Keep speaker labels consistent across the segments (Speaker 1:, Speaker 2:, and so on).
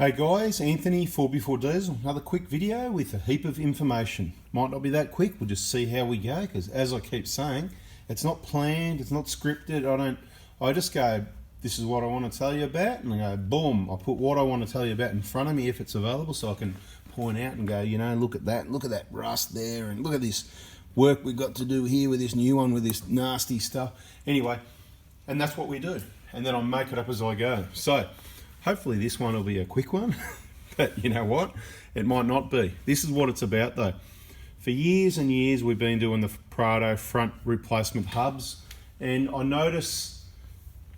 Speaker 1: Hey guys, Anthony 4x4 Diesel, another quick video with a heap of information. Might not be that quick, we'll just see how we go, because as I keep saying, it's not planned, it's not scripted. I just go, this is what I want to tell you about, and I go, boom, I put what I want to tell you about in front of me if it's available, so I can point out and go, you know, look at that rust there, and look at this work we've got to do here with this new one, with this nasty stuff. Anyway, and that's what we do, and then I make it up as I go. So hopefully this one will be a quick one, but you know what? It might not be. This is what it's about though. For years and years we've been doing the PRADO front replacement hubs, and I notice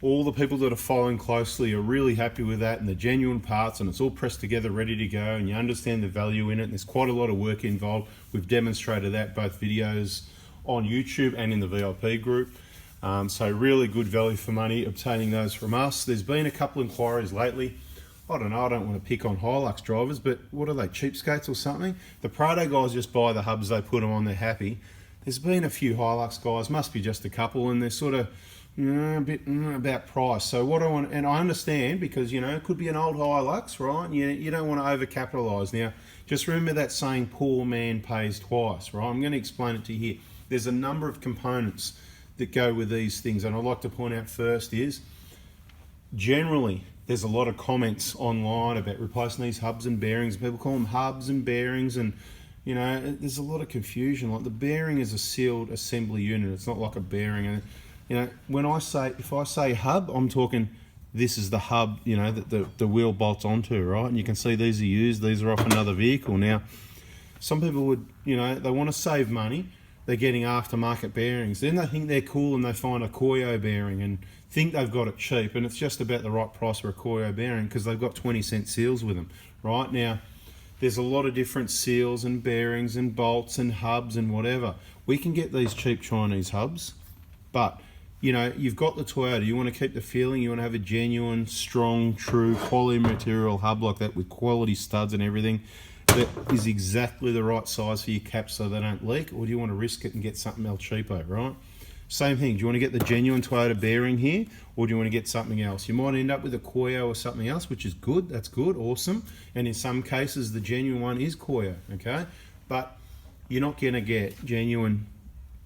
Speaker 1: all the people that are following closely are really happy with that, and the genuine parts, and it's all pressed together ready to go, and you understand the value in it, and there's quite a lot of work involved. We've demonstrated that, both videos on YouTube and in the VIP group. So really good value for money obtaining those from us. There's been a couple inquiries lately. I don't know, I don't want to pick on HILUX drivers, but what are they, cheapskates or something? The PRADO guys just buy the hubs, they put them on, they're happy. There's been a few HILUX guys, must be just a couple, and they're sort of a bit about price. So what I want, and I understand, because you know, it could be an old HILUX, right? You don't want to overcapitalise. Now, just remember that saying, poor man pays twice, right? I'm going to explain it to you here. There's a number of components that go with these things, and I'd like to point out first is, generally there's a lot of comments online about replacing these hubs and bearings. People call them hubs and bearings, and you know, there's a lot of confusion. Like, the bearing is a sealed assembly unit, it's not like a bearing. And you know, when I say, if I say hub, I'm talking this is the hub, you know, that the wheel bolts onto, right? And you can see these are used, these are off another vehicle. Now some people would, you know, they want to save money, they're getting aftermarket bearings. Then they think they're cool and they find a Koyo bearing and think they've got it cheap, and it's just about the right price for a Koyo bearing because they've got 20-cent seals with them. Right now, there's a lot of different seals and bearings and bolts and hubs and whatever. We can get these cheap Chinese hubs, but you know, you've got the Toyota, you want to keep the feeling, you want to have a genuine, strong, true, quality material hub like that with quality studs and everything that is exactly the right size for your caps so they don't leak, or do you want to risk it and get something else cheaper, right? Same thing, do you want to get the genuine Toyota bearing here, or do you want to get something else? You might end up with a Koyo or something else, which is good, that's good, awesome. And in some cases, the genuine one is Koyo, okay? But you're not going to get genuine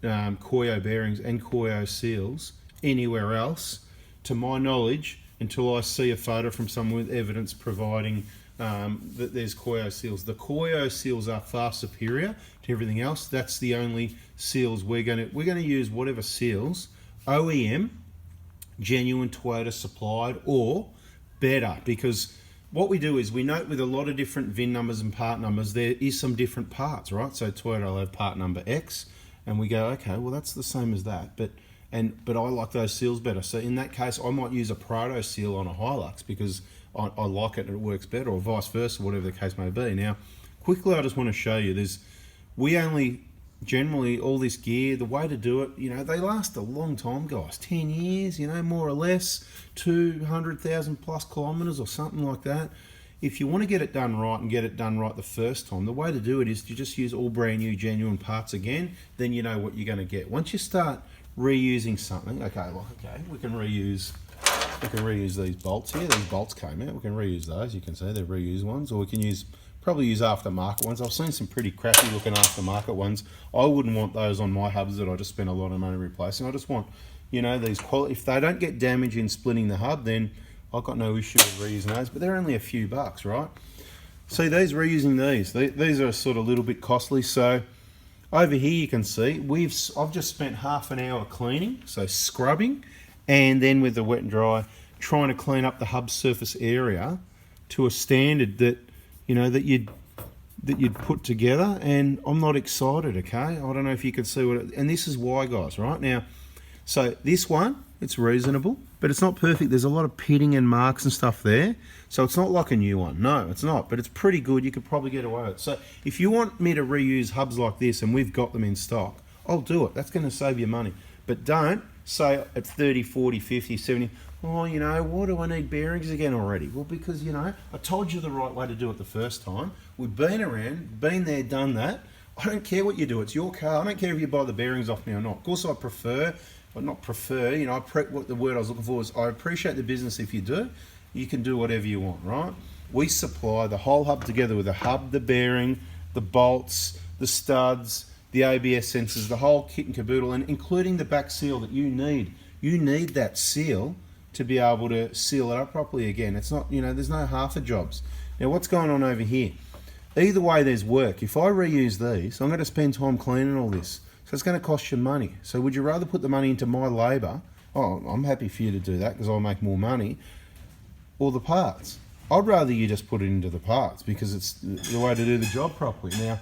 Speaker 1: Koyo bearings and Koyo seals anywhere else, to my knowledge, until I see a photo from someone with evidence providing that there's Koyo seals. The Koyo seals are far superior to everything else. That's the only seals we're going to use, whatever seals, OEM, genuine Toyota supplied, or better, because what we do is we note with a lot of different VIN numbers and part numbers, there is some different parts, right? So Toyota will have part number X, and we go, okay, well that's the same as that, but I like those seals better. So in that case, I might use a PRADO seal on a HILUX because I like it and it works better, or vice versa, whatever the case may be. Now, quickly, I just want to show you, we only, generally, all this gear, the way to do it, you know, they last a long time, guys, 10 years, you know, more or less, 200,000 plus kilometers or something like that. If you want to get it done right and get it done right the first time, the way to do it is to just use all brand new genuine parts again, then you know what you're going to get. Once you start reusing something, okay, we can reuse these bolts here. These bolts came out, we can reuse those. You can see they're reused ones, or we can probably use aftermarket ones. I've seen some pretty crappy looking aftermarket ones. I wouldn't want those on my hubs that I just spent a lot of money replacing. I just want, you know, these quality. If they don't get damage in splitting the hub, then I've got no issue with reusing those, but they're only a few bucks, right? See, reusing these are sort of a little bit costly. So over here you can see I've just spent half an hour cleaning, so scrubbing, and then with the wet and dry, trying to clean up the hub surface area to a standard that, you know, that you'd put together. And I'm not excited, okay? I don't know if you can see and this is why, guys, right? Now, so this one, it's reasonable, but it's not perfect. There's a lot of pitting and marks and stuff there. So it's not like a new one. No, it's not, but it's pretty good. You could probably get away with it. So if you want me to reuse hubs like this, and we've got them in stock, I'll do it. That's going to save you money. But don't say at 30, 40, 50, 70, oh, you know, why do I need bearings again already? Well, because, you know, I told you the right way to do it the first time. We've been around, been there, done that. I don't care what you do. It's your car. I don't care if you buy the bearings off me or not. Of course, I prefer, but not prefer, what the word I was looking for is, I appreciate the business if you do. You can do whatever you want, right? we supply the whole hub together with the hub, the bearing, the bolts, the studs, the ABS sensors, the whole kit and caboodle, and including the back seal that you need. You need that seal to be able to seal it up properly again. It's not, you know, there's no half of jobs. Now what's going on over here? Either way there's work. If I reuse these, I'm going to spend time cleaning all this. So it's going to cost you money. So would you rather put the money into my labour? Oh, I'm happy for you to do that because I'll make more money. Or the parts. I'd rather you just put it into the parts because it's the way to do the job properly. Now,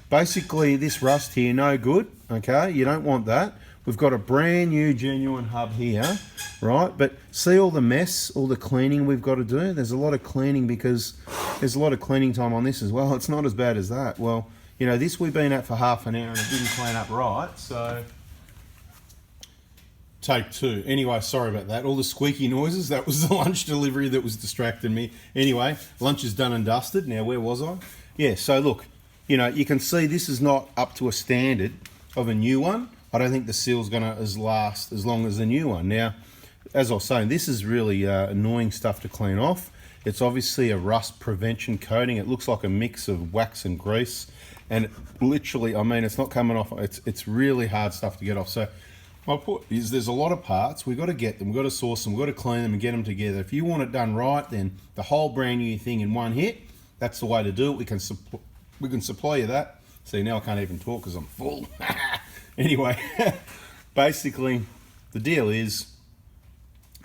Speaker 1: basically this rust here, no good, okay? You don't want that. We've got a brand new genuine hub here, right? But see all the mess, all the cleaning we've got to do? There's a lot of cleaning because there's a lot of cleaning time on this as well. It's not as bad as that. Well, you know, this we've been at for half an hour and it didn't clean up right, so take two. Anyway, sorry about that. All the squeaky noises, that was the lunch delivery that was distracting me. Anyway, lunch is done and dusted. Now, where was I? Yeah, so look, you know, you can see this is not up to a standard of a new one. I don't think the seal's gonna last as long as the new one. Now, as I was saying, this is really annoying stuff to clean off. It's obviously a rust prevention coating. It looks like a mix of wax and grease. And literally, I mean, it's not coming off. It's really hard stuff to get off. So my point is there's a lot of parts. We've got to get them. We've got to source them. We've got to clean them and get them together. If you want it done right, then the whole brand new thing in one hit, that's the way to do it. We can supply you that. See, now I can't even talk because I'm full. Anyway, basically, the deal is,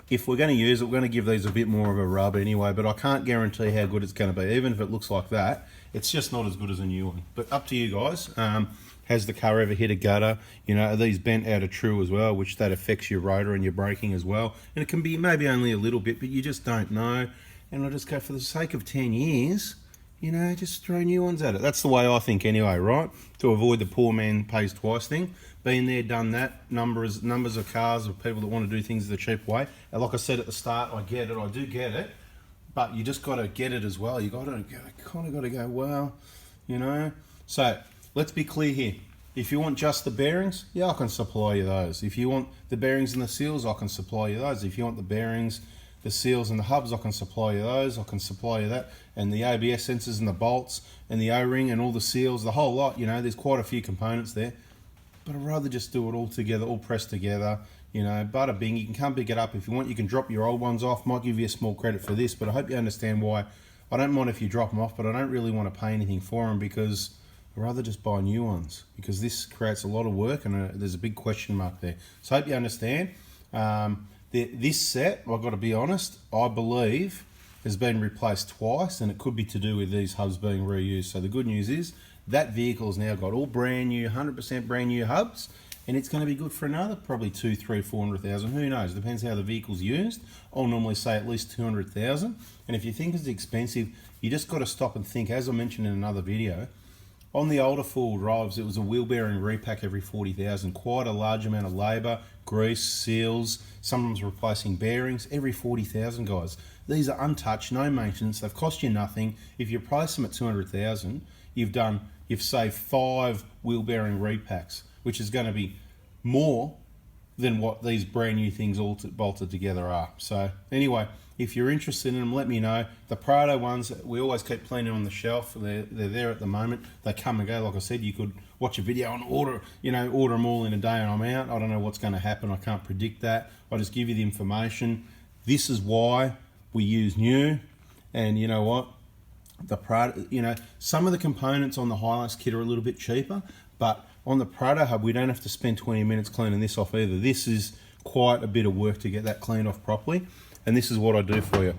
Speaker 1: if we're going to use it, we're going to give these a bit more of a rub anyway, but I can't guarantee how good it's going to be. Even if it looks like that, it's just not as good as a new one. But up to you guys. Has the car ever hit a gutter? You know, are these bent out of true as well, which that affects your rotor and your braking as well. And it can be maybe only a little bit, but you just don't know. And I just go, for the sake of 10 years, you know, just throw new ones at it. That's the way I think anyway, right? To avoid the poor man pays twice thing. Been there, done that. Numbers of cars of people that want to do things the cheap way. And like I said at the start, I get it, I do get it. But you just got to get it as well. You kind of got to go, well, you know. So let's be clear here. If you want just the bearings, yeah, I can supply you those. If you want the bearings and the seals, I can supply you those. If you want the bearings, the seals and the hubs, I can supply you those. I can supply you that. And the ABS sensors and the bolts and the O-ring and all the seals, the whole lot, you know, there's quite a few components there. But I'd rather just do it all together, all pressed together. You know, bada bing, you can come pick it up if you want. You can drop your old ones off. Might give you a small credit for this, but I hope you understand why. I don't mind if you drop them off, but I don't really want to pay anything for them because I'd rather just buy new ones, because this creates a lot of work and there's a big question mark there. So I hope you understand. This set, I've got to be honest, I believe has been replaced twice, and it could be to do with these hubs being reused. So the good news is that vehicle's now got all brand new, 100% brand new hubs, and it's going to be good for another probably 200, 300, 400,000. Who knows? Depends how the vehicle's used. I'll normally say at least 200,000. And if you think it's expensive, you just got to stop and think. As I mentioned in another video, on the older four-wheel drives, it was a wheel bearing repack every 40,000. Quite a large amount of labour, grease, seals, sometimes replacing bearings every 40,000, guys. These are untouched, no maintenance. They've cost you nothing. If you price them at 200,000, you've saved 5 wheel bearing repacks, which is going to be more than what these brand new things all bolted together are. So anyway, if you're interested in them, let me know. The PRADO ones, we always keep plenty on the shelf. They're there at the moment. They come and go. Like I said, you could watch a video and order them all in a day and I'm out. I don't know what's going to happen. I can't predict that. I just give you the information. This is why we use new. And you know what? The PRADO, you know, some of the components on the HILUX kit are a little bit cheaper, but on the PRADO hub, we don't have to spend 20 minutes cleaning this off either. This is quite a bit of work to get that cleaned off properly. And this is what I do for you.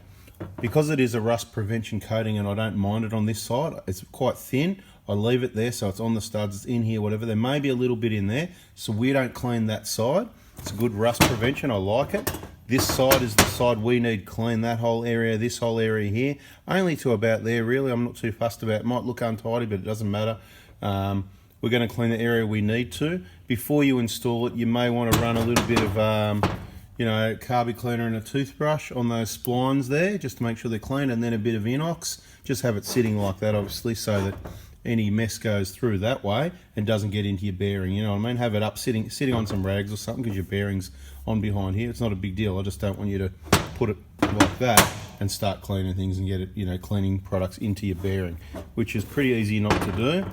Speaker 1: Because it is a rust prevention coating and I don't mind it on this side, it's quite thin. I leave it there so it's on the studs, it's in here, whatever. There may be a little bit in there, so we don't clean that side. It's a good rust prevention, I like it. This side is the side we need clean, that whole area, this whole area here. Only to about there, really. I'm not too fussed about it. It might look untidy, but it doesn't matter. We're going to clean the area we need to. Before you install it, you may want to run a little bit of carby cleaner and a toothbrush on those splines there, just to make sure they're clean, and then a bit of inox. Just have it sitting like that, obviously, so that any mess goes through that way and doesn't get into your bearing, you know what I mean? Have it up sitting on some rags or something, because your bearing's on behind here. It's not a big deal. I just don't want you to put it like that and start cleaning things and get it, you know, cleaning products into your bearing, which is pretty easy not to do.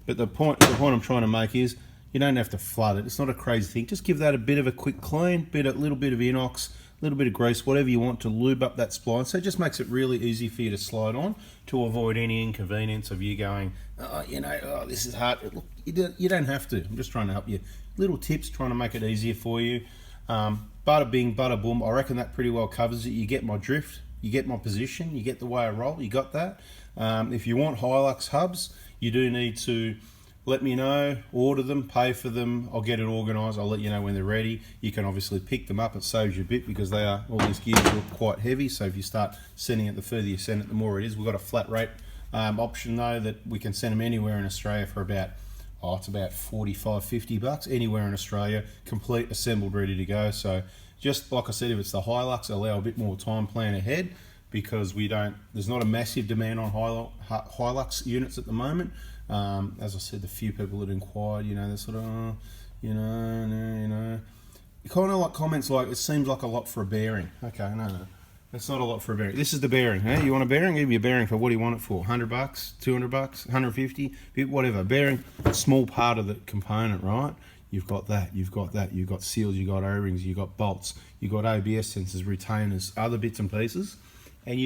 Speaker 1: But the point I'm trying to make is you don't have to flood it. It's not a crazy thing. Just give that a bit of a quick clean, a little bit of inox, a little bit of grease, whatever you want to lube up that spline. So it just makes it really easy for you to slide on, to avoid any inconvenience of you going, oh, you know, oh, this is hard. Look, you don't have to. I'm just trying to help you. Little tips, trying to make it easier for you. Bada bing, bada boom. I reckon that pretty well covers it. You get my drift, you get my position, you get the way I roll, you got that. If you want HILUX hubs, you do need to let me know, order them, pay for them. I'll get it organised. I'll let you know when they're ready. You can obviously pick them up. It saves you a bit because all these gears look quite heavy. So if you start sending it, the further you send it, the more it is. We've got a flat rate option though, that we can send them anywhere in Australia for about, it's about 45, 50 bucks anywhere in Australia, complete, assembled, ready to go. So just like I said, if it's the HILUX, allow a bit more time plan ahead, because there's not a massive demand on HILUX units at the moment. As I said, the few people that inquired, you know, they're sort of, you know, kind of like comments like, it seems like a lot for a bearing. Okay, no, that's not a lot for a bearing. This is the bearing. Hey, you want a bearing? Give you a bearing for what do you want it for? 100 bucks, 200 bucks, 150, whatever. Bearing, small part of the component, right? You've got that, you've got seals, you've got O-rings, you've got bolts, you've got ABS sensors, retainers, other bits and pieces, and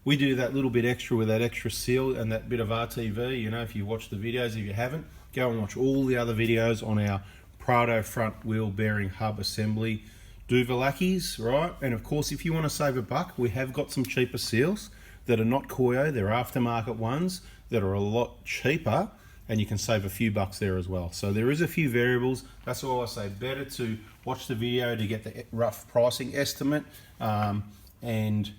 Speaker 1: we do that little bit extra with that extra seal and that bit of RTV. You know, if you watch the videos, if you haven't, go and watch all the other videos on our PRADO front wheel bearing hub assembly Duvalakis, right? And of course, if you want to save a buck, we have got some cheaper seals that are not Koyo, they're aftermarket ones that are a lot cheaper, and you can save a few bucks there as well. So there is a few variables. That's all I say. Better to watch the video to get the rough pricing estimate, and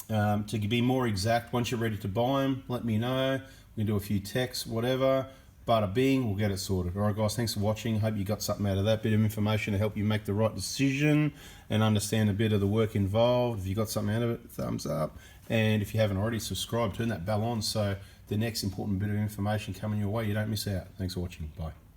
Speaker 1: to be more exact, once you're ready to buy them, let me know. We can do a few texts, whatever. Bada bing, we'll get it sorted. All right, guys, thanks for watching. Hope you got something out of that bit of information to help you make the right decision and understand a bit of the work involved. If you got something out of it, thumbs up. And if you haven't already, subscribe, turn that bell on so the next important bit of information coming your way, you don't miss out. Thanks for watching. Bye.